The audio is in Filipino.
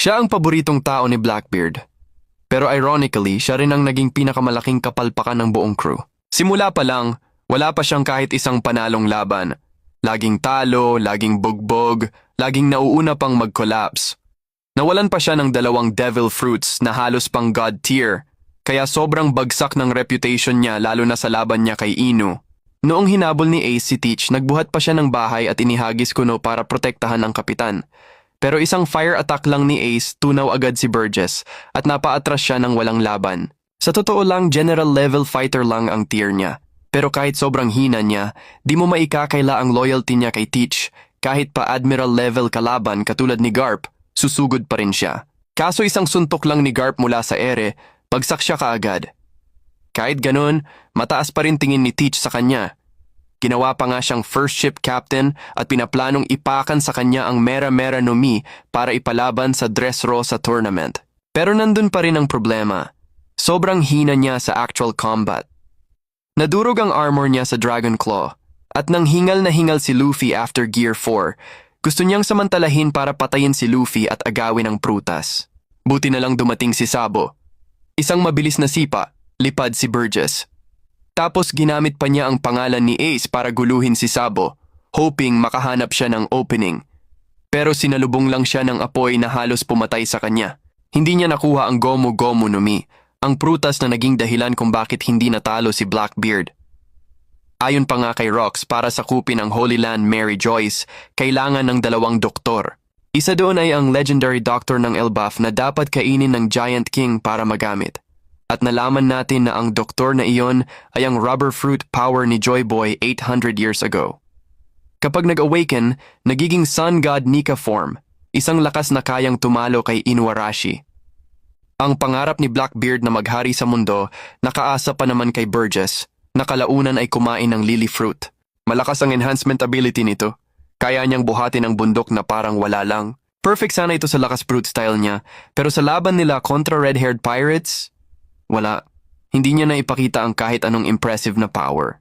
Siya ang paboritong tao ni Blackbeard. Pero ironically, siya rin ang naging pinakamalaking kapalpakan ng buong crew. Simula pa lang, wala pa siyang kahit isang panalong laban. Laging talo, laging bugbog, laging nauuna pang mag-collapse. Nawalan pa siya ng 2 devil fruits na halos pang god tier, kaya sobrang bagsak ng reputation niya lalo na sa laban niya kay Inu. Noong hinabol ni Ace si Teach, nagbuhat pa siya ng bahay at inihagis kuno para protektahan ang kapitan. Pero isang fire attack lang ni Ace, tunaw agad si Burgess at napaatras siya ng walang laban. Sa totoo lang, general level fighter lang ang tier niya. Pero kahit sobrang hina niya, di mo maikakaila ang loyalty niya kay Teach. Kahit pa admiral level kalaban katulad ni Garp, susugod pa rin siya. Kaso isang suntok lang ni Garp mula sa ere, bagsak siya kaagad. Kahit ganun, mataas pa rin tingin ni Teach sa kanya. Ginawa pa nga siyang first ship captain at pinaplanong ipakan sa kanya ang Mera Mera no Mi para ipalaban sa Dressrosa tournament. Pero nandun pa rin ang problema. Sobrang hina niya sa actual combat. Nadurog ang armor niya sa Dragon Claw at nang hingal na hingal si Luffy after Gear 4, gusto niyang samantalahin para patayin si Luffy at agawin ang prutas. Buti na lang dumating si Sabo. Isang mabilis na sipa, lipad si Burgess. Tapos ginamit pa niya ang pangalan ni Ace para guluhin si Sabo, hoping makahanap siya ng opening. Pero sinalubong lang siya ng apoy na halos pumatay sa kanya. Hindi niya nakuha ang Gomu Gomu no Mi, ang prutas na naging dahilan kung bakit hindi natalo si Blackbeard. Ayon pa nga kay Rox, para sakupin ang Holy Land Mary Joyce, kailangan ng 2 doktor. Isa doon ay ang legendary doctor ng Elbaf na dapat kainin ng Giant King para magamit. At nalaman natin na ang doktor na iyon ay ang rubber fruit power ni Joy Boy 800 years ago. Kapag nag-awaken, nagiging Sun God Nika form, isang lakas na kayang tumalo kay Inuarashi. Ang pangarap ni Blackbeard na maghari sa mundo, nakaasa pa naman kay Burgess, na kalaunan ay kumain ng lily fruit. Malakas ang enhancement ability nito. Kaya niyang buhatin ang bundok na parang wala lang. Perfect sana ito sa lakas brute style niya, pero sa laban nila kontra red-haired pirates, wala. Hindi niya na ipakita ang kahit anong impressive na power.